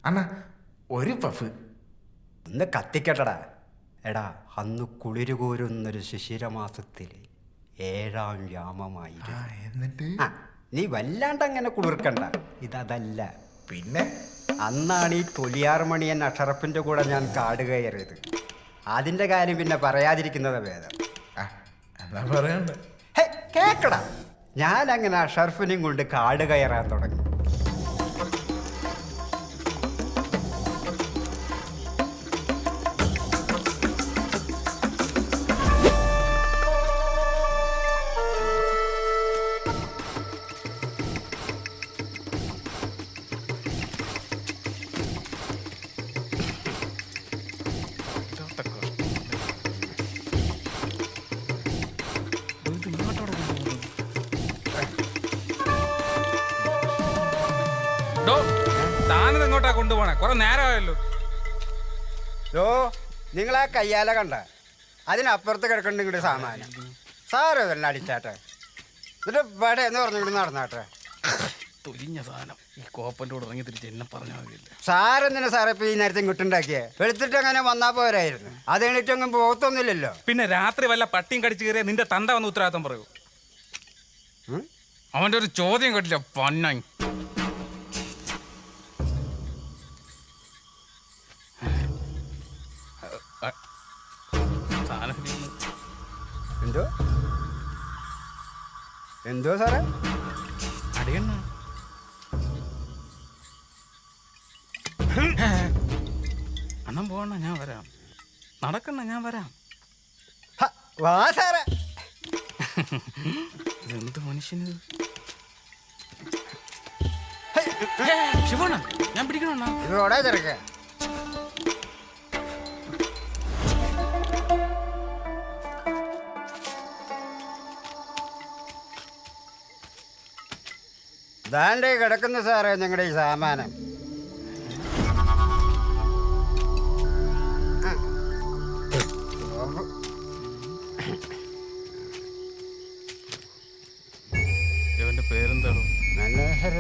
അണ്ണാ ഒരു പഫ് ഒന്ന് കത്തിക്കട്ടടാ. എടാ, അന്ന് കുളിര് കോരുന്നൊരു ശിശിരമാസത്തിൽ 7-ാം യാമമായിരുന്നു. എന്നിട്ട് നീ വല്ലാണ്ട് അങ്ങനെ കുളിർക്കണ്ട. ഇതല്ല. പിന്നെ അന്നാണ് ഈ തൊലിയാർമണിയൻ അഷറഫിൻ്റെ കൂടെ ഞാൻ കാട് കയറിയത്. അതിൻ്റെ കാര്യം പിന്നെ പറയാതിരിക്കുന്നത് ഭേദം. എന്നാ പറയണ്ട. കേക്കടാ, ഞാനങ്ങനെ അഷറഫിനെയും കൊണ്ട് കാട് കയറാൻ തുടങ്ങി. താനത് എങ്ങോട്ടാ കൊണ്ടുപോണേ? കുറെ നേരമായല്ലോ. നിങ്ങൾ ആ കയ്യാല കണ്ട, അതിനപ്പുറത്ത് കിടക്കണ്ടെങ്കിൽ സാമാനം സാറ് തന്നെ അടിച്ചാട്ടെ. എന്നിട്ട് ഇവിടെ എന്ന് പറഞ്ഞിട്ട് നടന്നാട്ടെ. തൊലിഞ്ഞ സാധനം ഈ കോപ്പൻ്റെ കൂടെ ഇറങ്ങി തിരിച്ച് എന്നെ പറഞ്ഞാൽ മതിയില്ല. സാറെന്തിനാ സാറേ ഇപ്പൊ ഈ നേരത്തെ ഇങ്ങോട്ടുണ്ടാക്കിയേ? വെളുത്തിട്ട് അങ്ങനെ വന്നാ പോരായിരുന്നു. അത് എണീറ്റൊന്നും പോകത്തൊന്നുമില്ലല്ലോ. പിന്നെ രാത്രി വല്ല പട്ടിയും കടിച്ചു കയറിയ നിന്റെ തന്ത വന്ന് ഉത്തരവാദിത്തം പറയൂ. അവന്റെ ഒരു ചോദ്യം കേട്ടില്ല പന്നായി. എന്തോ എന്തോ സാറേ? അടിയണ്ണ അണ്ണം പോകണ, ഞാൻ വരാം. നടക്കണ്ണ, ഞാൻ വരാം. വാ സാറേ. ഇതെന്ത് മനുഷ്യന്? ശിവണ്ണ, ഞാൻ പിടിക്കണ. ഇതോടെ ചെറുക്കേ. ദാണ്ടേ കിടക്കുന്നു സാറേ നിങ്ങളുടെ ഈ സാമാനം. ഇവന്റെ പേരെന്താണോ? മനോഹർ.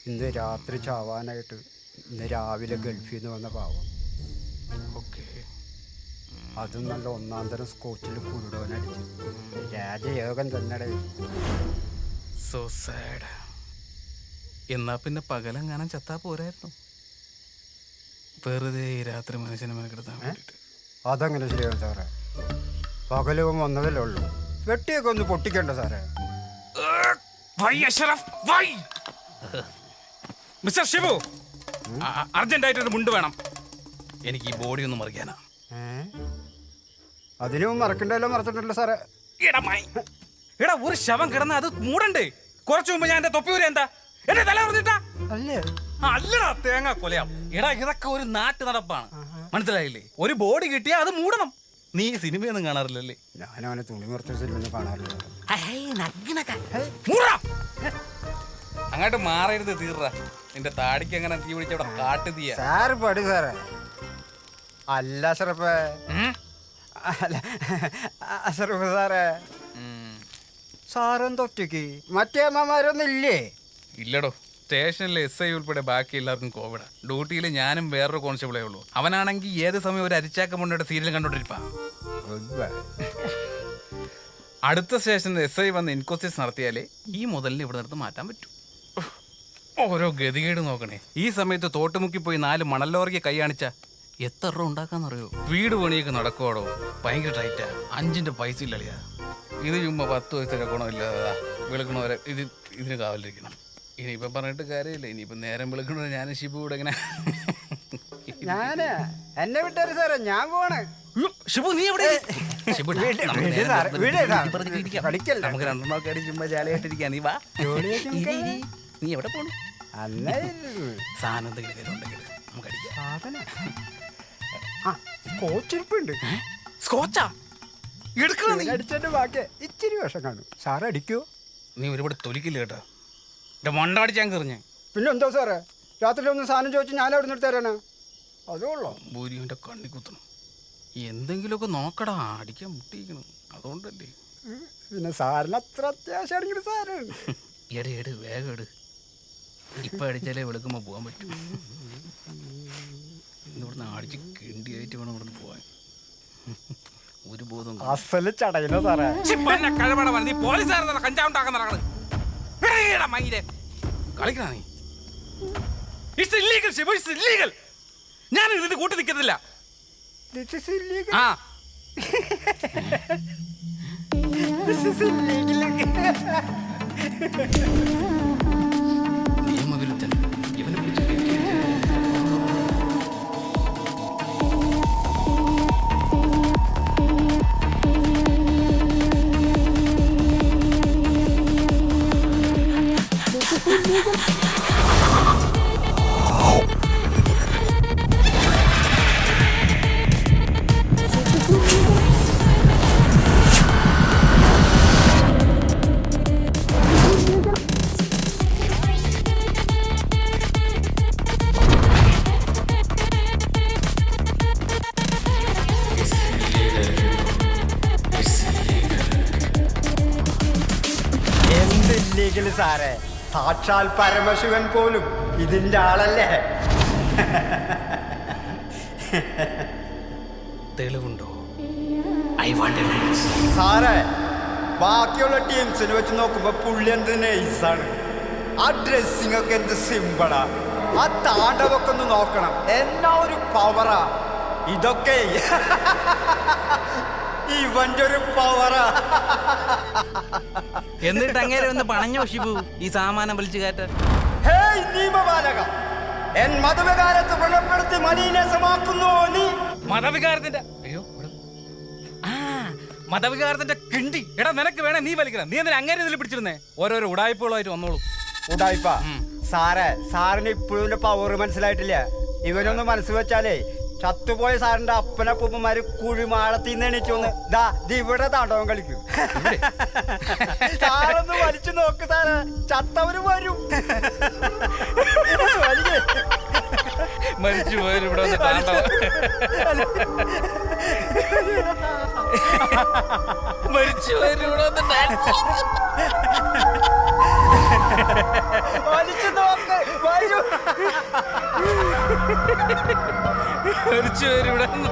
ഇന്ന് രാത്രി ചാവാനായിട്ട് ഇന്ന് രാവിലെ ഗൾഫിൽ നിന്ന് വന്ന പാവം. ഓക്കെ. അതും നല്ല ഒന്നാം തരം സ്കോച്ചിൽ കുരുടോനടിച്ചു. രാജയോഗം തന്നെ. So sad. എന്നാ പിന്നെ പകലെങ്ങാനും ചത്താ പോരായിരുന്നു. വെറുതെ ഈ രാത്രി മനുഷ്യനെ മെനക്കെടുത്താൻ വേണ്ടിയിട്ട്. അതങ്ങനെ ശരിയാവും സാറേ. പകലും വന്നതല്ലേ ഉള്ളൂ. വെട്ടിയൊക്കെ ഒന്ന് പൊട്ടിക്കണ്ട സാറേ. മിസ്റ്റർ ഷിബു, അർജന്റായിട്ടൊരു മുണ്ട് വേണം. എനിക്ക് ഈ ബോഡി ഒന്ന് മറിക്കാനാ. അതിനും മറക്കണ്ടല്ലോ. മറച്ചിട്ടുണ്ടല്ലോ സാറേ. എടാ, ഒരു ശവം കിടന്ന അത് മൂടണ്ടേ? കുറച്ചു മുമ്പ് ഞാൻ എന്റെ തൊപ്പിയൂര് എന്താ എന്റെ തല പറഞ്ഞിട്ടാ? അല്ലടാ, തേങ്ങ കൊലയാം. എടാ, ഇതൊക്കെ ഒരു നാട്ടു നടപ്പാണ്, മനസ്സിലായില്ലേ? ഒരു ബോഡി കിട്ടിയാ അത് മൂടണം. നീ സിനിമയൊന്നും കാണാറില്ലല്ലേ? ഞാനവനെ തുണി മുറിച്ച സിനിമയൊന്നും കാണാറില്ല. അങ്ങോട്ട് മാറരുത്, തീർറ. നിന്റെ താടിക്ക് അങ്ങനെ തീ പിടിച്ചവിടെ കാട്ടു തീയ. സാറ് പടി സാറേ. അല്ല അഷറഫ്, അഷറഫ് സാറേ, സാറെന്താ ഒറ്റയ്ക്ക്? മറ്റേ അമ്മമാരൊന്നും ഇല്ലേ? ഇല്ലടോ, സ്റ്റേഷനിലെ SI ഉൾപ്പെടെ ബാക്കി എല്ലാവർക്കും കോവിഡാ. ഡ്യൂട്ടിയിൽ ഞാനും വേറൊരു കോൺസ്റ്റബിളേ ഉള്ളൂ. അവനാണെങ്കിൽ ഏത് സമയം ഒരു അരിച്ചാക്ക മുന്നോട്ട് സീരിയൽ കണ്ടോണ്ടിരിപ്പാ. അടുത്ത സ്റ്റേഷനിൽ SI വന്ന് ഇൻക്വസിസ് നടത്തിയാലേ ഈ മുതലിനെ ഇവിടെ നിർത്ത് മാറ്റാൻ പറ്റൂ. ഓരോ ഗതികേട് നോക്കണേ. ഈ സമയത്ത് തോട്ടുമുക്കി പോയി 4 മണലോറിയെ കൈ കാണിച്ച എത്ര രൂപ ഉണ്ടാക്കാന്നറിയോ? വീട് പണിയൊക്കെ നടക്കുവാടോ. ഭയങ്കര ടൈറ്റാ. 5ന്റെ പൈസ ഇല്ലളിയാ. ഇത് ചുമ്മാ 10 പൈസ ഗുണമില്ലാതാ. വിളിക്കണവരെ ഇതിന് കാവലിരിക്കണം. ഇനിയിപ്പം പറഞ്ഞിട്ട് കാര്യമില്ല. ഇനിയിപ്പം നേരം വിളിക്കണ ഞാൻ ഷിബു ഇവിടെ ഇങ്ങനെ. ഞാന് എന്നെ വിട്ടാரு സാറേ, ഞാൻ പോണ്. ഷിബു, നീ എവിടെ? നമുക്ക് രണ്ടെണ്ണമൊക്കെ ചുമ്മാ ജാലിയായിട്ടിരിക്കാ. നീ വാ. നീ എവിടെ പോണു? സാധനം എന്തെങ്കിലും ഉണ്ടെങ്കിൽ നമുക്ക് അടിക്കാം. സ്കോച്ചിരിപ്പുണ്ട്. സ്കോച്ചാ അടിച്ചതിന്റെ ബാക്കി ഇച്ചിരി വിഷം കാണും. സാറ് അടിക്കോ? നീ ഒരുപാട് തൊലിക്കില്ല കേട്ടോ. എന്റെ മണ്ടടിച്ചാൻ കറിഞ്ഞേ. പിന്നെ എന്താ സാറേ, രാത്രി ഒന്ന് സാധനം ചോദിച്ചു ഞാൻ അവിടെ നിന്ന് തരാനാ? അതുകൊള്ളോ. ഭൂരിന്റെ കണ്ണി കുത്തണം. എന്തെങ്കിലുമൊക്കെ നോക്കടാ, അടിക്കാൻ മുട്ടിയിരിക്കണം. അതുകൊണ്ടല്ലേ. പിന്നെ സാറിന് അത്ര അത്യാവശ്യമാണെങ്കിൽ സാറ് എട് വേഗം എട്. ഇപ്പൊ അടിച്ചാലേ വെളുക്കുമ്പോ പോകാൻ പറ്റും. ഇവിടുന്ന് അടിച്ച് കിണ്ടിയായിട്ട് വേണം ഇവിടുന്ന് പോവാൻ. ഒരു ബോധം അസല് ചടയിലോ സാറേ. കഴിവട നീ പോലീസുകാരല്ല കഞ്ചാവുണ്ടാക്കാൻ നടക്കണത്. കളിക്കണ നീ. It's illegal Shibu, it's illegal. ഞാൻ ഇതിന് കൂട്ടി നിൽക്കത്തില്ല. This is illegal. ആ This is illegal. നിയമവിരുദ്ധൻ ഇവനെ പിടിച്ച് ഇല്ലീഗൽ സാറേ. സാക്ഷാൽ പരമശിവൻ പോലും ഇതിന്റെ ആളല്ലേ. തെളിവുണ്ടോ? സാറേ, ബാക്കിയുള്ള ടീംസിനെ വെച്ച് നോക്കുമ്പോ പുള്ളി എന്ത് നൈസാണ്. ആ ഡ്രസ്സിംഗ് ഒക്കെ എന്ത് സിമ്പിളാ. ആ താണ്ടവൊക്കെ ഒന്ന് നോക്കണം, എന്നാ ഒരു പവറാ. ഇതൊക്കെ ഇവന്റെ ഒരു പവറാ. എന്നിട്ട് അങ്ങനെ ഒന്ന് പണഞ്ഞോ ഷിബു ഈ സാമാനം വലിച്ചു കയറ്റാൻ? ഹേയ് നിയമപാലക, എൻ മതവികാരത്തെ വ്രണപ്പെടുത്തി മലീനസമാക്കുന്നു നീ. മതവികാരത്തിന്റെ അയ്യോ മതവികാരത്തിന്റെ കിണ്ടി. എടാ നിനക്ക് വേണേ നീ വലിക്കണം. നീ എന്തിനാ അങ്ങനെ ഇതിൽ പിടിച്ചിരുന്നേ? ഓരോരോ ഉടായ്പകളായിട്ട് വന്നോളൂ. ഉടായിപ്പാ സാറേ, സാറിന് ഇപ്പോഴും പവർ മനസ്സിലായിട്ടില്ല. ഇവനൊന്ന് മനസ്സ് വെച്ചാലേ ചത്തുപോയ സാറിന്റെ അപ്പനപ്പൂപ്പന്മാര് കുഴിമാളത്തിന്ന് എണീച്ചു വന്ന് ഇവിടെ താണ്ടവൻ കളിക്കും. സാറൊന്ന് വലിച്ചു നോക്ക് സാറേ, ചത്തവര് വരും. മരിച്ചു പോയാലും ഇവിടെ വന്ന് താണ്ടവൻ. മരിച്ചു പോയാലും ഇവിടെ വന്ന് വലിച്ചു നോക്ക്, വരൂ. മരിച്ചു പോയാലും ഇവിടെ വന്ന്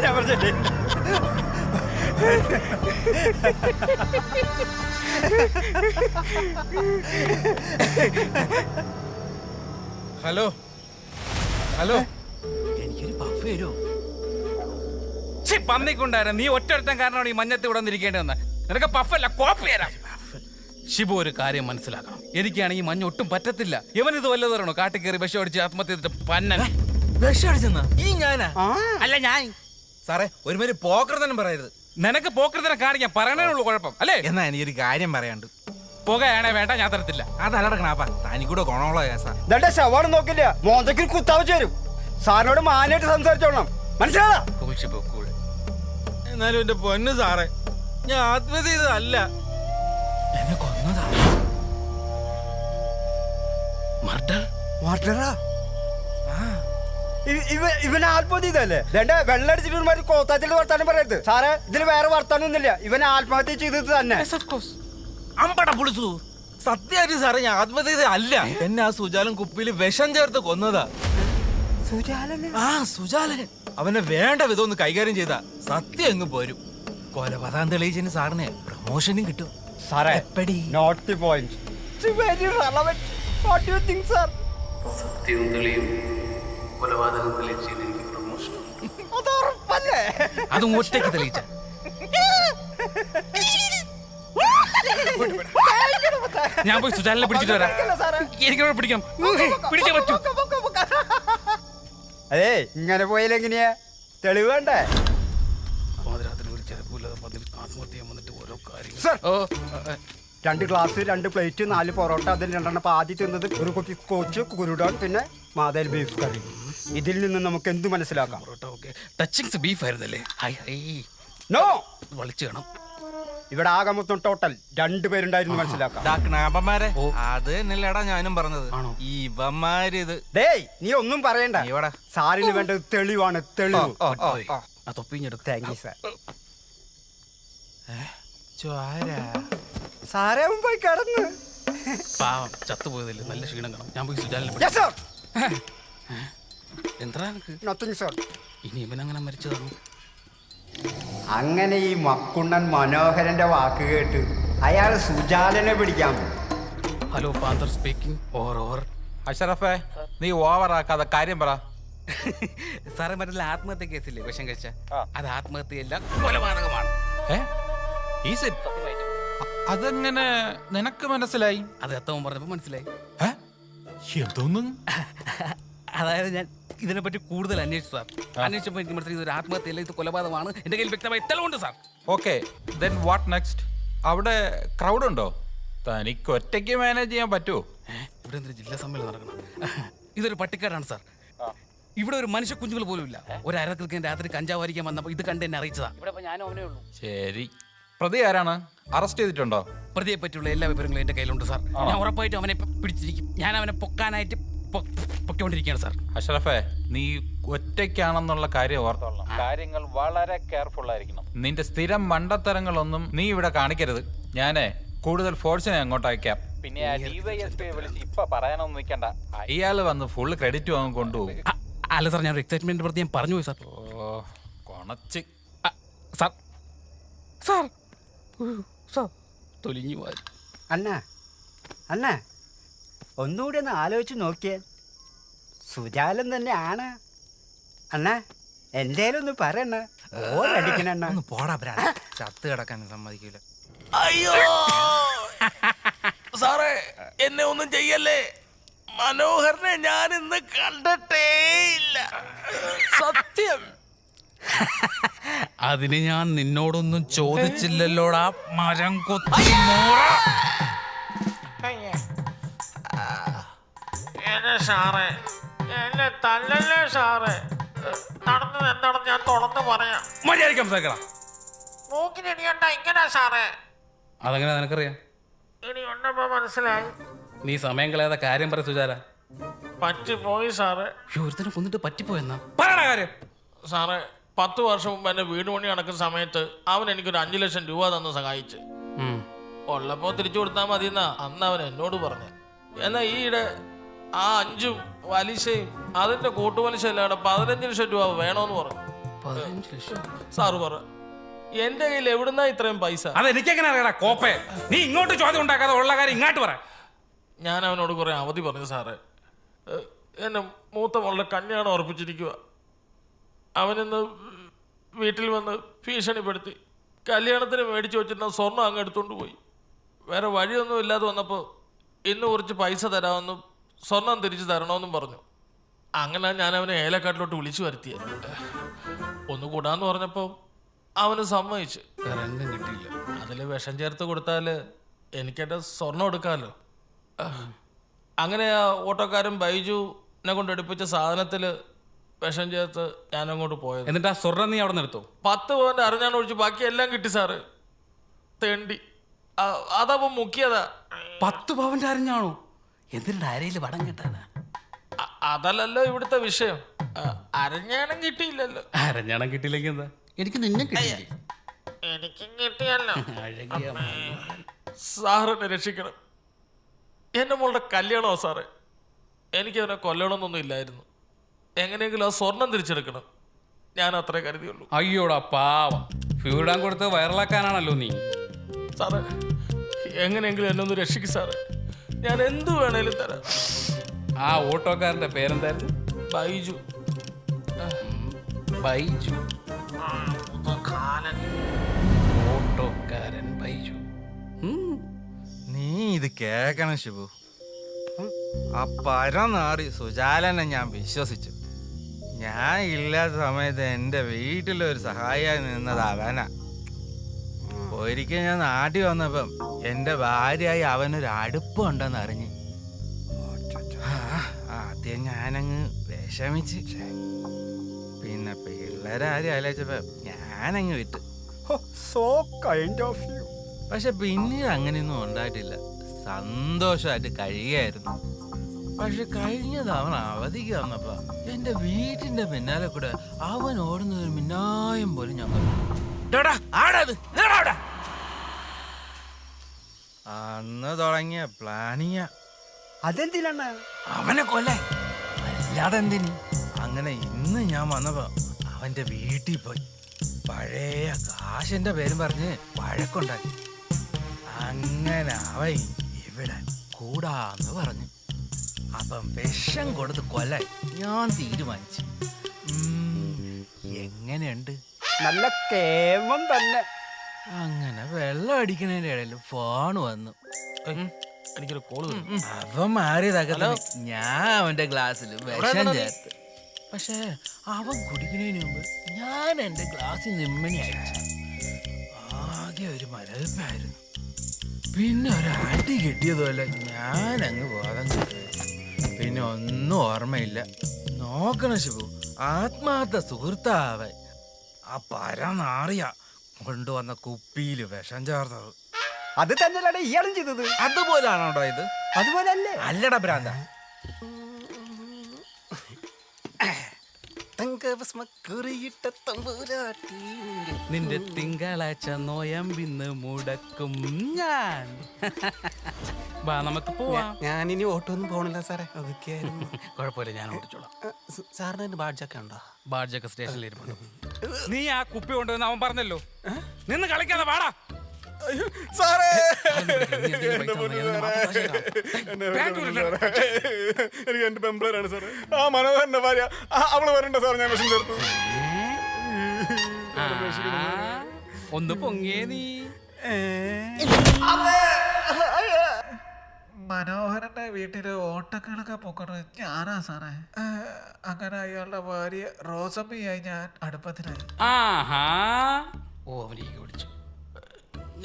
ഞാൻ പറഞ്ഞില്ലേ. ഹലോ ഹലോ, എനിക്കൊരു പഫ് തരുമോ? പന്നിക്കൊണ്ടായിരുന്നു. നീ ഒറ്റൊരുത്തൻ കാരണമാണ് ഈ മഞ്ഞത്ത് ഇവിടെ വന്നിരിക്കേണ്ടി വന്നത്. നിനക്ക് പഫല്ല കോപ്പി തരാം. ഷിബു ഒരു കാര്യം മനസ്സിലാക്കണം. എനിക്കാണെങ്കിൽ ഈ മഞ്ഞ ഒട്ടും പറ്റത്തില്ല. ഇവനിത് വല്ലതരണോ കാട്ടി കയറി വിഷം അടിച്ച് ആത്മഹത്യ ചെയ്തിട്ട് പന്നൻ. വിഷം അടിച്ചെന്നാ? ഈ ഞാനാ? അല്ല ഞാൻ സാറേ, ഒരുമാതിരി പോക്കർ തന്നെ പറയരുത്. നിനക്ക് പോക്കൃതനെ കാണിക്കാൻ പറയണേയുള്ളൂ കുഴപ്പം അല്ലേ? എന്നാ എനിക്കൊരു കാര്യം പറയാണ്ട്. പുകയാണേ വേണ്ട, ഞാൻ തരത്തില്ല. അതല്ലടക്കണാപ്പാ, തനിക്കൂടെ ഗുണമുള്ള കേസാ. ഇതേ ശവാണ് നോക്കില്ല, മോന്തയ്ക്ക് കുത്താവ് ചേരും. സാറിനോട് മാനായിട്ട് സംസാരിച്ചോളണം, മനസ്സിലാ? എന്നാലും എന്റെ പൊന്നു സാറേ, ഞാൻ ആത്മഹത്യ ചെയ്തതല്ല. എന്നെ കൊന്നതാ. മർഡറാ? ഇവൻ ആത്മഹത്യ ചെയ്തല്ലേ? വെള്ളടിച്ചിട്ട് കോത്താച്ചിട്ട് വർത്താനം പറയരുത് സാറേ. ഇതിന് വേറെ വർത്താനം ഒന്നുമില്ല. ഇവൻ ആത്മഹത്യ ചെയ്തത് തന്നെ. അമ്പട പുളിച്ചു. സത്യമായിട്ട് സാറേ, ഞാൻ ആത്മഹത്യ ചെയ്തതല്ല. എന്നെ ആ സുജാലൻ കുപ്പിയിൽ വിഷം ചേർത്ത് കൊന്നതാ. സുജാലൻ അവനെ വേണ്ട വിധം ഒന്ന് കൈകാര്യം ചെയ്താ സത്യം എങ്ങ് പോരും. കൊലപാതകം തെളിയിച്ചതിന് സാറിന് പ്രമോഷനും കിട്ടും. സാറേ, not the point. What do you think, sir? സത്യവും തെളിയും കൊലപാതകം തെളിയിച്ചതിന് എനിക്ക് പ്രമോഷൻ. അതുറപ്പല്ലേ? അതും ഒറ്റയ്ക്ക് തെളിയിച്ച. ഞാൻ പോയി സുജാലിനെ പിടിച്ചിട്ട് വരാം. എനിക്കവിടെ പിടിക്കാം, പിടിച്ചേ പറ്റൂ. അതെ, ഇങ്ങനെ പോയാലെങ്ങനെയാ? തെളിവ് വേണ്ടേ? രണ്ട് ഗ്ലാസ്, 2 പ്ലേറ്റ്, 4 പൊറോട്ട, അതിൽ 2 ആദ്യം തിന്നത്, ഒരു കുപ്പി കോച്ച്, കുരുടോൺ, പിന്നെ മാതൽ ബീഫ് കറി. ഇതിൽ നിന്ന് നമുക്ക് എന്ത് മനസ്സിലാക്കാം? Touchings beef ആയിരുന്നല്ലേ? നോ, വലിച്ചു കാണാം. ഇവിടെ ആകെ മൊത്തം ടോട്ടൽ 2 പേരുണ്ടായിരുന്നു മനസ്സിലാക്കാം. അത് തന്നെയല്ലേടാ ഞാനും പറഞ്ഞത്. ഈ ഇവന്മാരിത്. ഡേയ്, നീ ഒന്നും പറയണ്ട. സാറിന് വേണ്ടത് തെളിവാണ്, തെളിവ്. ആ തൊപ്പിഞ്ഞെടുക്ക. Thank you sir. ചോര സാറേ അവൻ പോയി കിടന്ന്. പാവം ചത്തുപോയതല്ലേ, നല്ല ക്ഷീണം കാണും. ഞാൻ പോയി സുജാലിനെ Yes, sir. എന്താ എനിക്ക് Nothing, sir. ഇനി ഇവനങ്ങനെ മരിച്ചതാണ്. അങ്ങനെ ഈ മക്കുണ്ണൻ മനോഹരന്റെ വാക്ക് കേട്ട് അയാൾ സുജാലനെ പിടിക്കാൻ പോയി. ഹലോ പാന്തർ സ്പീക്കിംഗ്. ഓവർ. അഷറഫേ, നീ ഓവറാക്കാതെ കാര്യം പറ. സാറേ മറ്റുള്ള ആത്മഹത്യ കേസില്ലേ വിഷം കഴിച്ച, അത് ആത്മഹത്യയല്ല, കൊലപാതകമാണ്. അതെങ്ങനെ നിനക്ക് മനസ്സിലായി? അത് എത്തവൻ പറഞ്ഞപ്പോ മനസ്സിലായി. എന്തോന്നു? അതായത് ഞാൻ ഇതിനെപ്പറ്റി കൂടുതൽ അന്വേഷിച്ചു സാർ. അന്വേഷിച്ചപ്പോൾ എനിക്ക് മനസ്സിലായി ഇതൊരു ആത്മഹത്യയല്ല, ഇത് കൊലപാതകമാണ്. എന്റെ കയ്യിൽ വ്യക്തമായി തെളിവുണ്ട് sir. Okay, then what next? അവിടെ ക്രൗഡ് ഉണ്ടോ? തനിക്ക് ഒറ്റയ്ക്ക് മാനേജ് ചെയ്യാൻ പറ്റുമോ? ഇവിടെ എന്തൊരു ജില്ലാ സമ്മേളനം നടക്കണം. ഇതൊരു പട്ടിക്കാടാണ് സാർ. ഇവിടെ ഒരു മനുഷ്യ കുഞ്ഞുങ്ങൾ പോലും ഇല്ല. ഒരു അരക്കൃത്യം രാത്രി കഞ്ചാവ് അരിക്കാൻ വന്നപ്പോൾ ഇത് കണ്ട് എന്നെ അറിയിച്ചതാ. ഇവിടെ ഞാനും അവനേ ഉള്ളൂ. ശരി, പ്രതി ആരാണ്? അറസ്റ്റ് ചെയ്തിട്ടുണ്ടോ? പ്രതിയെ പറ്റിയുള്ള എല്ലാ വിവരങ്ങളും എന്റെ കയ്യിലുണ്ട് സാർ. ഞാൻ ഉറപ്പായിട്ടും അവനെ പിടിച്ചിരിക്കും. ഞാൻ അവനെ പൊക്കാനായിട്ട് പൊക്കോണ്ടിരിക്കുകയാണ് സാർ. അഷറഫേ, നീ ഒറ്റയ്ക്കാണെന്നുള്ള കാര്യം ഓർത്തോളാം. കാര്യങ്ങൾ വളരെ കെയർഫുൾ ആയിരിക്കണം. നിന്റെ സ്ഥിരം മണ്ടത്തരങ്ങളൊന്നും നീ ഇവിടെ കാണിക്കരുത്. ഞാനേ കൂടുതൽ ഫോഴ്സിനെ അങ്ങോട്ട് അയക്കാം. പിന്നെ വിളിച്ച് ഇപ്പൊ പറയാനൊന്നും നിൽക്കണ്ട. അയാള് വന്ന് ഫുൾ ക്രെഡിറ്റ് വാങ്ങി കൊണ്ടുപോകും. അല്ല സാർ, ഞാൻ എക്സൈറ്റ്മെന്റ് പ്രതി ഞാൻ പറഞ്ഞു പോയി സാർ. ഓ കൊണച്ച് സാർ സാർ സാർ തൊലിഞ്ഞു പോയി. അണ്ണ ഒന്നുകൂടി ഒന്ന് ആലോചിച്ച് നോക്കിയേ. സുജാലൻ തന്നെയാണ് അണ്ണ. എന്തേലും ഒന്ന് പറയണ്ണ. ഓരടിക്കണ പോടാ, ചത്ത് കിടക്കാൻ സമ്മതിക്കൂല. അയ്യോ സാറേ, എന്നെ ഒന്നും ചെയ്യല്ലേ. മനോഹരനെ ഞാൻ ഇന്ന് കണ്ടിട്ടേ ഇല്ല, സത്യം. അതിന് ഞാൻ നിന്നോടൊന്നും ചോദിച്ചില്ലല്ലോടാ മരം കൊത്തി. എന്നെ സാറേ, എന്നെ തല്ലല്ലേ സാറേ. നടന്നത് എന്താണെന്ന് ഞാൻ തുറന്ന് പറയാം. മര്യാദയ്ക്ക് സംസാരിക്കണം. മൂക്കിനിടിയണ്ട ഇങ്ങനെ സാറേ. അതെങ്ങനെ നിനക്കറിയാം? ഇനി ഉണ്ടപ്പോ മനസ്സിലായി. നീ സമയം കളയാതെ കാര്യം പറ സുജാല. പറ്റിപ്പോയി സാറേ. ഒരുത്തനെ കൊന്നിട്ട് പറ്റിപ്പോയെന്നാ പറയണ കാര്യം. സാറേ, 10 വർഷം മുമ്പ് എന്റെ വീട് പണി നടക്കുന്ന സമയത്ത് അവൻ എനിക്കൊരു 5 ലക്ഷം രൂപ തന്ന് സഹായിച്ച്. ഉള്ളപ്പോ തിരിച്ചു കൊടുത്താൽ മതിയെന്നാ അന്ന് അവൻ എന്നോട് പറഞ്ഞു. എന്നാൽ ഈയിടെ ആ 5ഉം പലിശയും അതിന്റെ കൂട്ടുപലിശ അല്ലാതെ 15 ലക്ഷം രൂപ വേണോന്ന് പറഞ്ഞു. 15 ലക്ഷം? സാറ് പറ, എന്റെ കയ്യിൽ എവിടുന്നാ ഇത്രയും പൈസ? അതെനിക്കെങ്ങനെ അറിയടാ കോപ്പേ. നീ ഇങ്ങോട്ട് ചോദ്യം ഉണ്ടാക്കാതെ ഉള്ള കാര്യം ഇങ്ങോട്ട് പറ. ഞാൻ അവനോട് കുറെ അവധി പറഞ്ഞു സാറേ. എന്നെ മൂത്ത മോളുടെ കല്യാണം ഉറപ്പിച്ചിരിക്കുക. അവനിന്ന് വീട്ടിൽ വന്ന് ഭീഷണിപ്പെടുത്തി കല്യാണത്തിന് മേടിച്ചു വെച്ചിരുന്ന സ്വർണ്ണം അങ്ങ് എടുത്തുകൊണ്ട് പോയി. വേറെ വഴിയൊന്നും ഇല്ലാതെ വന്നപ്പോൾ ഇന്ന് കുറച്ച് പൈസ തരാമെന്നും സ്വർണം തിരിച്ചു തരണമെന്നും പറഞ്ഞു. അങ്ങനെ ഞാൻ അവനെ ഏലക്കാട്ടിലോട്ട് വിളിച്ചു വരുത്തിയത്. ഒന്ന് കൂടാന്ന് പറഞ്ഞപ്പോൾ അവന് സമ്മതിച്ചു. രംഗം കിട്ടിയില്ല. അതിൽ വിഷം ചേർത്ത് കൊടുത്താൽ എനിക്കെൻ്റെ സ്വർണം എടുക്കാമല്ലോ. അങ്ങനെ ആ ഓട്ടോക്കാരൻ ബൈജുവിനെ കൊണ്ട് എടുപ്പിച്ച സാധനത്തിൽ വിഷം ചേർത്ത് ഞാനങ്ങോട്ട് പോയത്. എന്നിട്ട് ആ സ്വർണ്ണം നീ അവിടെ നിർത്തോ? 10 പവൻ്റെ അരഞ്ഞാണ് ഒഴിച്ച് ബാക്കി എല്ലാം കിട്ടി സാറ്. തെണ്ടി അതപ്പം മുക്കിയതാ. 10 പവന്റെ അരഞ്ഞാണോ? എന്തിനാ ഡയറിയിൽ വടം കിട്ടാനാ? അതല്ലല്ലോ ഇവിടുത്തെ വിഷയം. അരഞ്ഞാണം കിട്ടിയില്ലല്ലോ. അരഞ്ഞാണം കിട്ടിയില്ലെങ്കിൽ എന്താ? എനിക്ക് നിന്നെ കിട്ടിയില്ലേ? എനിക്കും കിട്ടിയല്ലോ. അഴകിയ സാറിനെ രക്ഷിക്കണം. എൻ്റെ മോളുടെ കല്യാണമോ സാറേ. എനിക്കതിനെ കൊല്ലണമെന്നൊന്നും ഇല്ലായിരുന്നു. എങ്ങനെയെങ്കിലും ആ സ്വർണം തിരിച്ചെടുക്കണം. ഞാൻ അത്രേ കരുതിയുള്ളൂ. അയ്യോടാ പാവം. ഫ്യൂഡാൻ കൊടുത്ത് വൈറലാക്കാനാണല്ലോ നീ. സാറേ, എങ്ങനെയെങ്കിലും എന്നെ ഒന്ന് രക്ഷിക്കും സാറേ. ഞാൻ എന്ത് വേണേലും തരാം. ആ ഓട്ടോക്കാരന്റെ പേരെന്തായിരുന്നു? ബൈജു. ബൈജു. ഓട്ടോക്കാരൻ ബൈജു. നീ ഇത് കേക്കണം ശിവു. ആ പരനാറി സുജാലനെ ഞാൻ വിശ്വസിച്ചു. ഞാൻ ഇല്ലാത്ത സമയത്ത് എൻ്റെ വീട്ടിലൊരു സഹായിയായി നിന്നത് അവനാ. ഒരിക്കൽ ഞാൻ നാട്ടിൽ വന്നപ്പം എൻ്റെ ഭാര്യയായി അവനൊരു അടുപ്പുണ്ടെന്ന് അറിഞ്ഞ് ആദ്യം ഞാനങ്ങ് വിഷമിച്ച്. പിന്നെ പിള്ളേരാരും ആലോചിച്ചപ്പോ ഞാനങ്ങ് വിട്ട്. പക്ഷെ പിന്നീട് അങ്ങനെയൊന്നും ഉണ്ടായിട്ടില്ല. സന്തോഷമായിട്ട് കഴിയുകയായിരുന്നു. പക്ഷെ കഴിഞ്ഞ തവണ അവധിക്ക് വന്നപ്പോ എന്റെ വീട്ടിന്റെ പിന്നാലെ കൂടെ അവൻ ഓടുന്ന മിന്നായം പോലും ഞാൻ അന്ന് തുടങ്ങിയ പ്ലാനിങ്ങ. അതെന്തിനാണ്? അവനെ കൊല്ലേ, അല്ലാതെ എന്തിന്? അങ്ങനെ ഇന്ന് ഞാൻ വന്നപ്പോ അവന്റെ വീട്ടിൽ പോയി പഴയ കാശിന്റെ പേരും പറഞ്ഞ് വഴക്കുണ്ടാക്കി. അങ്ങനെ അവൻ ഇവിടെ കൂടാന്ന് പറഞ്ഞു. അപ്പം വിഷം കൊടുത്ത് കൊല്ലാൻ ഞാൻ തീരുമാനിച്ചു. എങ്ങനെയുണ്ട്? നല്ല കേമം തന്നെ. അങ്ങനെ വെള്ളം അടിക്കുന്നതിന്റെ ഇടയിൽ ഫോൺ വന്നു. എനിക്കൊരു കോള് അവൻ മാറിയതൊക്കെ ഞാൻ അവന്റെ ഗ്ലാസ്സിൽ വിഷം ചേർത്ത്. പക്ഷേ അവൻ കുടിക്കുന്നതിന് മുമ്പ് ഞാൻ എന്റെ ഗ്ലാസ്സിൽ നിമ്മണി അയച്ചു. ആകെ ഒരു മരവിപ്പായിരുന്നു. പിന്നെ ഒരു അടി കിട്ടിയതുമല്ല, ഞാൻ അങ്ങ് ബോധം കിട്ടി. പിന്നെ ഒന്നും ഓർമ്മയില്ല. നോക്കണ ശിവു, ആത്മാർത്ഥ സുഹൃത്താവൻ. ആ പരനാറിയ കൊണ്ടുവന്ന കുപ്പിയിൽ വിഷം ചേർത്തത്. അത് തന്നെയല്ലേ ഇയാളും ചെയ്തത്? അതുപോലാണോടോ ഇത്? അതുപോലെ അല്ലേ? അല്ലടാ ഭ്രാന്ത. നിന്റെ തിങ്കളാഴ്ച നോയമ്പിന്ന് മുടക്കും ഞാൻ. വാ നമുക്ക് പോവാം. ഞാനിനി ഓട്ടൊന്നും പോണില്ല സാറേ. അതൊക്കെ കുഴപ്പമില്ല, ഞാൻ ഓടിച്ചോളാം. സാറിന് ബാഡ്ജൊക്കെ ഉണ്ടോ? ബാഡ്ജൊക്കെ സ്റ്റേഷനിൽ ഇരിപ്പുണ്ട്. നീ ആ കുപ്പി കൊണ്ടുവന്ന് അവൻ പറഞ്ഞല്ലോ, നിന്ന് കളിക്കാതെ വാടാ. സാറേ എനിക്ക് എന്റെ പെമ്പിളരാണ് സാറേ. ആ മനോഹരന്റെ ഭാര്യ അവള് വരണ്ട സാർ. ഞാൻ വിഷം ചേർത്തു. ഒന്ന് പൊങ്ങിയേ നീ. മനോഹരന്റെ വീട്ടില് ഓട്ടങ്ങളൊക്കെ പൊക്കണത് ഞാനാ സാറേ. അങ്ങനെ അയാളുടെ ഭാര്യ റോസമ്മയായി ഞാൻ അടുപ്പത്തിലായി. ആഹാ, ഓ അവനേക്ക് ഓടിച്ചു.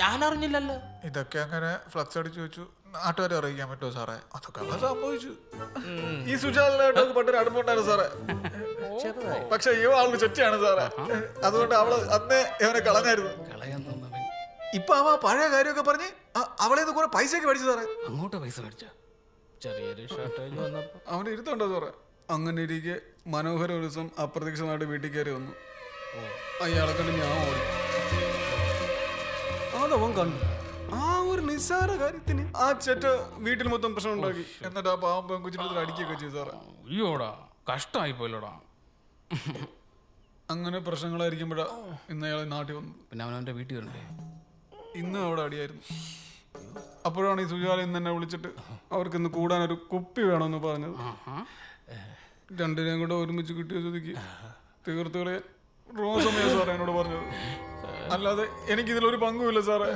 ഞാൻ അറിഞ്ഞില്ലല്ലോ. ഇതൊക്കെ അങ്ങനെ ഫ്ലക്സ് അടിച്ചു വെച്ചു. നാട്ടുകാരെ അറിയിക്കാൻ പറ്റുമോ സാറേ? അതൊക്കെ അങ്ങനെ സംഭവിച്ചു. ഈ സുജാലിനായിട്ട് പണ്ടൊരു അടുപ്പുണ്ടായിരുന്നു സാറേ. പക്ഷെ ഈ ആള് ചെറ്റിയാണ് സാറേ. അതുകൊണ്ട് അവള് അന്നേ ഇവനെ കളഞ്ഞായിരുന്നു. ഇപ്പൊ അവ പഴയ കാര്യമൊക്കെ പറഞ്ഞ് അവളെ കുറെ പൈസയൊക്കെ മേടിച്ചു സാറേ. അങ്ങോട്ട് പൈസ മേടിച്ച ചെറിയൊരു ഷോർട്ടേജ് വന്നപ്പോ അവന് ഇരുത്തുണ്ടോ സാറേ? അങ്ങനെ ഇരിക്കെ മനോഹര ഒരു ദിവസം അപ്രതീക്ഷിതമായിട്ട് വീട്ടിൽ കയറി വന്നു. അയാളെ കണ്ട് ഞാൻ ഓടി. അതവൻ കണ്ടു. ആ ഒരു നിസ്സാര കാര്യത്തിന് ആ ചെറ്റ വീട്ടിൽ മൊത്തം പ്രശ്നം ഉണ്ടാക്കി. എന്നിട്ട് ആ പാവം പെൺകുച്ചിട്ട് അടിക്കുകയൊക്കെ ചെയ്തു സാറേ. അയ്യോടാ, കഷ്ടമായി പോയല്ലോടാ. അങ്ങനെ പ്രശ്നങ്ങളായിരിക്കുമ്പോഴാ ഇന്ന് അയാൾ നാട്ടിൽ വന്നു. പിന്നെ അവനവൻ്റെ വീട്ടിൽ വരണ്ടേ? ഇന്നും അവിടെ അടിയായിരുന്നു. അപ്പോഴാണ് ഈ സുജാല ഇന്ന് എന്നെ വിളിച്ചിട്ട് അവർക്ക് ഇന്ന് കൂടാനൊരു കുപ്പി വേണമെന്ന് പറഞ്ഞത്. രണ്ടിനെയും കൂടെ ഒരുമിച്ച് കിട്ടിയ സ്ഥിതിക്ക് തീർത്തുകളെ റോസമ്മയാ സാറേ എന്നോട് പറഞ്ഞത്. അല്ലാതെ എനിക്കിതിലൊരു പങ്കുമില്ല സാറേ.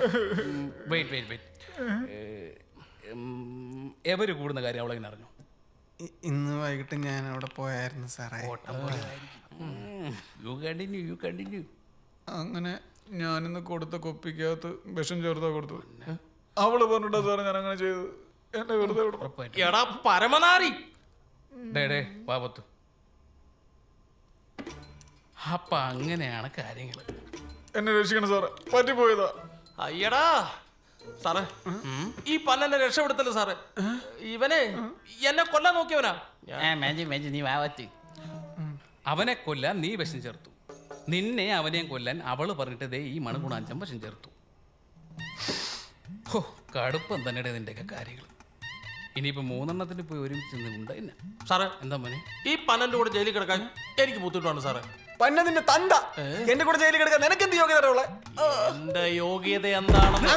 വെയിറ്റ് എവര് കൂടുന്ന കാര്യം അവളെങ്ങനെ അറിഞ്ഞു? ഇന്ന് വൈകിട്ട് ഞാൻ അവിടെ പോയായിരുന്നു സാറേ. You continue. അങ്ങനെ ഞാനിന്ന് കൊടുത്ത കുപ്പിക്കകത്ത് വിഷം ചേർത്താ കൊടുത്തത്. അവള് പറഞ്ഞിട്ടാ സാറേ ഞാൻ അങ്ങനെ ചെയ്തത്. എന്നെ വെറുതെ വിടണം. എടാ പരമനാരി. ഡേ പാപത്തു. അപ്പൊ അങ്ങനെയാണ് കാര്യങ്ങൾ. എന്നെ രക്ഷിക്കണം സാറേ, പറ്റിപ്പോയതാ. അയ്യടാ സാറേ, ഈ പല്ലെന്നെ രക്ഷപ്പെടുത്തല്ലോ സാറേ. ഇവനെ എന്നെ കൊല്ലാൻ നോക്കിയവനാ. നീ വാവത്ത്. അവനെ കൊല്ലാൻ നീ വിഷം ചേർത്തു. നിന്നെ അവനെയും കൊല്ലാൻ അവള് പറഞ്ഞിട്ട് ദേ ഈ മണഗുണാഞ്ചം വിഷം ചേർത്തു. ഹോ, കടുപ്പം തന്നെ നിന്റെയൊക്കെ കാര്യങ്ങൾ. ഇനിയിപ്പോ 3 പോയി ഒരുമിച്ച് ഉണ്ട് സാറേ. എന്താ മോനെ? ഈ പന്നന്റെ കൂടെ ജയിലിൽ കിടക്കാൻ എനിക്ക് ബുദ്ധിമുട്ടാണ് സാറേ. പന്നതിന്റെ തണ്ട എന്റെ കൂടെ ജയിലിൽ കിടക്കാൻ നിനക്ക് എന്ത് യോഗ്യത ഉള്ളേ? എന്റെ യോഗ്യത എന്താണെന്ന്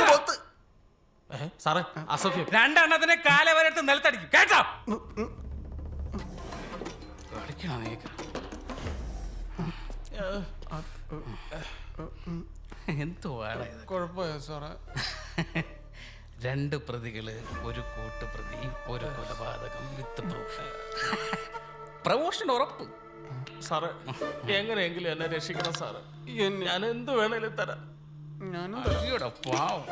സാറേ അസഭ്യം. 2 കാല വരട്ട് നിലത്തടിക്കും കേട്ടോ. കളിക്കണോ നീക്ക? എന്തുവാണ് ഇത്? കുഴപ്പമില്ല സാറേ. 2 പ്രതികള്, ഒരു കൂട്ടുപ്രതി, ഒരു കൊലപാതകം വിത്ത് പ്രൂഫ്. പ്രമോഷൻ ഉറപ്പ്. സാറേ എങ്ങനെയെങ്കിലും എന്നെ രക്ഷിക്കണം സാറേ. ഞാൻ എന്ത് വേണേലും തരാം. ഞാനും അയ്യോടാ പാവം.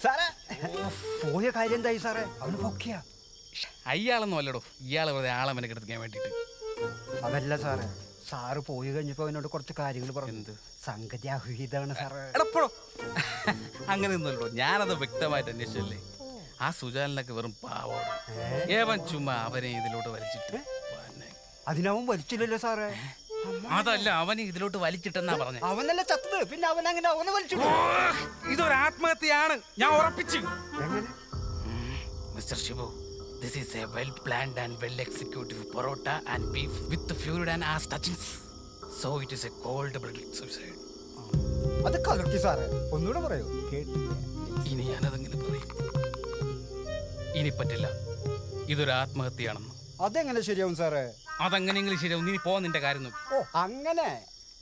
സാറേ പോയ കാര്യം എന്തായി സാറേ? അവന് പൊക്കിയ അയാളൊന്നും അല്ലടോ, ഇയാളെ വെറുതെ ആളെ മെനക്കെടുക്കാൻ വേണ്ടിട്ട്. അതല്ല സാറേ, സാറ് പോയി കഴിഞ്ഞപ്പോ അവനോട് കുറച്ച് കാര്യങ്ങൾ പറഞ്ഞു. സംഗതി അഹിതാണ് സാറ്. എടപ്പോഴോ അങ്ങനെയൊന്നുമല്ലോ, ഞാനത് വ്യക്തമായിട്ട് അന്വേഷിച്ചല്ലേ. ആ സുജാലിനൊക്കെ വെറും പാവമാണ്. ഏവൻ ചുമ്മാ അവനെ ഇതിലോട്ട് വലിച്ചിട്ട് അതിനവൻ വലിച്ചില്ലല്ലോ സാറേ. അതല്ല, അവനെ ഇതിലോട്ട് വലിച്ചിട്ടെന്നാ പറഞ്ഞത്. അവനല്ല ചത്തത്, പിന്നെ അവൻ അങ്ങനെ അവനെ വലിച്ചു. ഇതൊരു ആത്മഹത്യയാണ്, ഞാൻ ഉറപ്പിച്ചു. Mister Shibu, this is a well planned and well executed parota and beef with the fluid and ass touchings. So it is a cold-blooded suicide. അത് കലക്കി സാറേ, ഒന്നുകൂടെ പറയൂ. ഇനി ഞാനതെങ്ങനെ പറയും? ഇനി പറ്റില്ല, ഇതൊരു ആത്മഹത്യയാണെന്ന്. അതെങ്ങനെ ശരിയാവും സാറേ? അതെങ്ങനെയെങ്കിലും ശരിയാവും. നീ പോ, നിന്റെ കാര്യം നോക്കി. ഓ അങ്ങനെ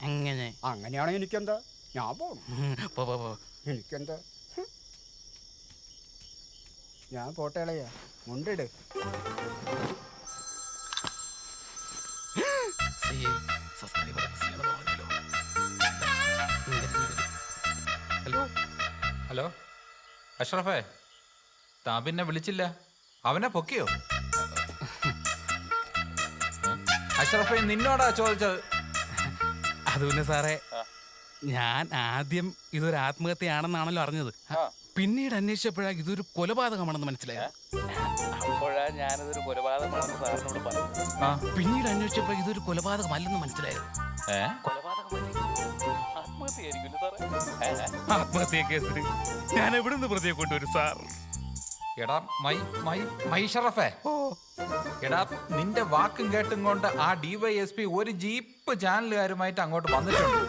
അങ്ങനെ അങ്ങനെയാണെങ്കിൽ എനിക്കെന്താ, ഞാൻ പോണം. പോ. എനിക്കെന്താ, ഞാൻ പോട്ടേളയാ. മുണ്ടിട്. ഹലോ അഷ്റഫേ, താൻ പിന്നെ വിളിച്ചില്ല? അവനെ പൊക്കിയോ? അഷ്റഫേ, നിന്നോടാ ചോദിച്ചത്. അത് പിന്നെ സാറേ, ഞാൻ ആദ്യം ഇതൊരു ആത്മഹത്യയാണെന്നാണല്ലോ അറിഞ്ഞത്. പിന്നീട് അന്വേഷിച്ചപ്പോഴാണ് ഇതൊരു കൊലപാതകമാണെന്ന് മനസ്സിലായത്. അപ്പോഴാണ് ഞാനിതൊരു കൊലപാതകമാണെന്ന് സാറിനോട് പറഞ്ഞത്. പിന്നീട് അന്വേഷിച്ചപ്പോൾ ഇതൊരു കൊലപാതകമല്ലെന്ന് മനസ്സിലായത്. ആത്മഹത്യ കേസിൽ ഞാൻ എവിടെ നിന്ന് പ്രതിയെ കൊണ്ടുവരും സാർ? എടാ മൈഷറഫേ, എടാ നിന്റെ വാക്കും കേട്ടും കൊണ്ട് ആ DYSP ഒരു ജീപ്പ് ചാനലുകാരുമായിട്ട് അങ്ങോട്ട് വന്നിട്ടുണ്ട്.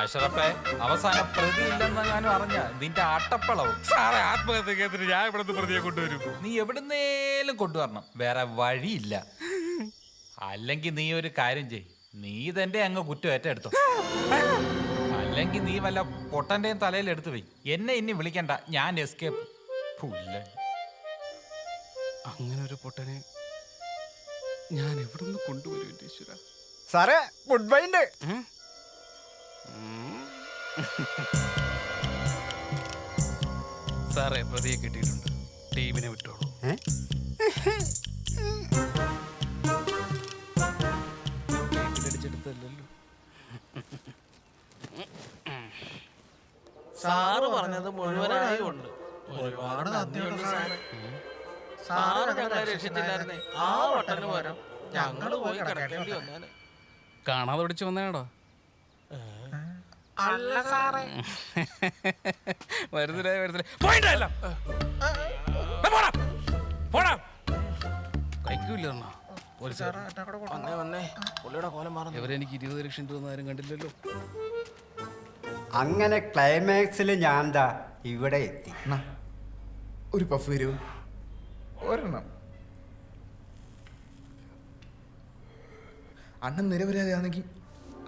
അഷ്റഫേ, അവസാന പ്രതി ഇല്ലെന്ന് ഞാനും അറിഞ്ഞ നിന്റെ അട്ടപ്പളവും. സാറേ, ആത്മഹത്യ കേസിൽ ഞാൻ എവിടെ നിന്ന് പ്രതിയെ കൊണ്ടുവരും? നീ എവിടുന്നേലും കൊണ്ടുവരണം, വേറെ വഴിയില്ല. അല്ലെങ്കിൽ നീ ഒരു കാര്യം ചെയ്, നീ ഇതെന്റെ അങ്ങ് കുറ്റം ഏറ്റെടുത്തോ. അല്ലെങ്കിൽ നീ വല്ല പൊട്ടന്റെയും തലയിൽ എടുത്തു പോയി. എന്നെ ഇനി വിളിക്കണ്ട, ഞാൻ എസ്കേപ്പ്. അങ്ങനെ ഒരു പൊട്ടനെ ഞാൻ എവിടെ നിന്ന് കൊണ്ടുവരും ഈശ്വര? സാറേ, ഗുഡ് ബൈ ഉണ്ട്. സാറേ, പ്രതിയെ കിട്ടിയിട്ടുണ്ട്. ടീമിനെ വിട്ടോളൂ. വീട്ടിലടിച്ചെടുത്തല്ലോ. സാറ് പറഞ്ഞത് മുഴുവനായി ഉണ്ട്. ഒരുപാട് നന്ദിയുണ്ട് സാറ്. സാറ് ഞങ്ങളെ രക്ഷിച്ചില്ലായിരുന്നേ, ആ വട്ടന് പകരം ഞങ്ങള് പോയി കിടക്കേണ്ടി വന്നേനെ. കാണാതെ പിടിച്ചു വന്നേടോ. അല്ല സാറേ, കഴിക്കൂല്ലോ. വന്നേ പുള്ളിയുടെ കോലം മാറുന്നു. ഇവരെനിക്ക് 20 ലക്ഷം രൂപ ആരും കണ്ടില്ലല്ലോ. അങ്ങനെ ക്ലൈമാക്സിൽ ഞാൻ എന്താ ഇവിടെ എത്തി. ഒരു പഫ് വരൂ, ഒരെണ്ണം. അണ്ണൻ നിരപരാധിയാണെങ്കിൽ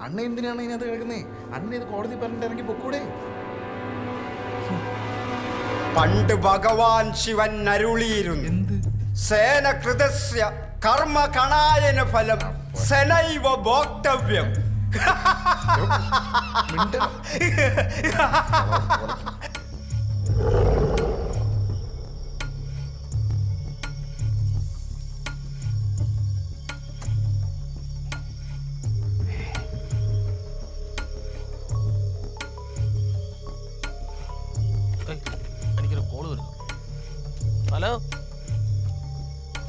അണ്ണ എന്തിനാണ് ഇതിനകത്ത് കിടക്കുന്നേ? അണ്ണ ഇത് കോടതി പറഞ്ഞിട്ട് ഇറങ്ങി പൊക്കൂടെ? പണ്ട് ഭഗവാൻ ശിവൻ അരുളിയിരുന്നു, സേനകൃതസ്യ കർമ്മ കണായന ഫലം സനൈവ ഭോക്തവ്യം. എനിക്കൊരു കോള് വരുന്നു. ഹലോ,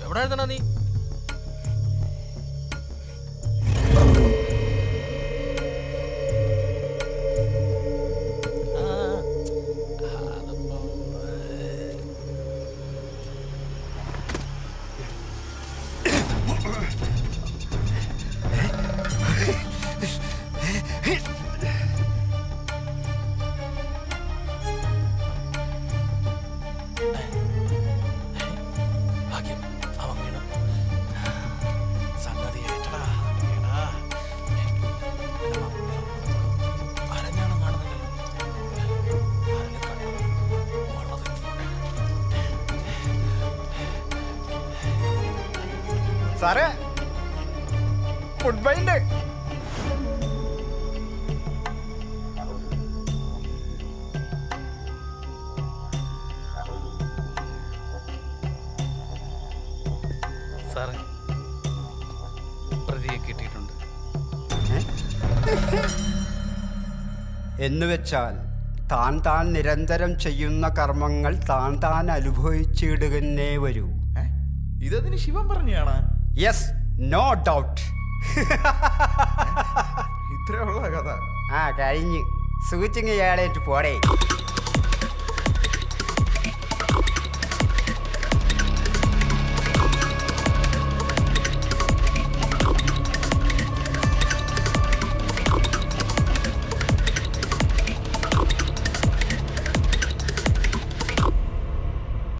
എവിടെ ആയിരുന്നാ നീ? സാറേ, ഗുഡ് ബൈ ഉണ്ട്. സാറേ, പ്രതിയെ കിട്ടിയിട്ടുണ്ട്. എന്ന് വെച്ചാൽ താൻ നിരന്തരം ചെയ്യുന്ന കർമ്മങ്ങൾ താൻ അനുഭവിച്ചിടുകന്നേ വരൂ. ഇതതിന് ശിവൻ പറഞ്ഞാണ്. Yes, no doubt. ഇത്രയുള്ള കഥ കഴിഞ്ഞ് സൂചിങ് ഇയാളേറ്റ് പോടേ.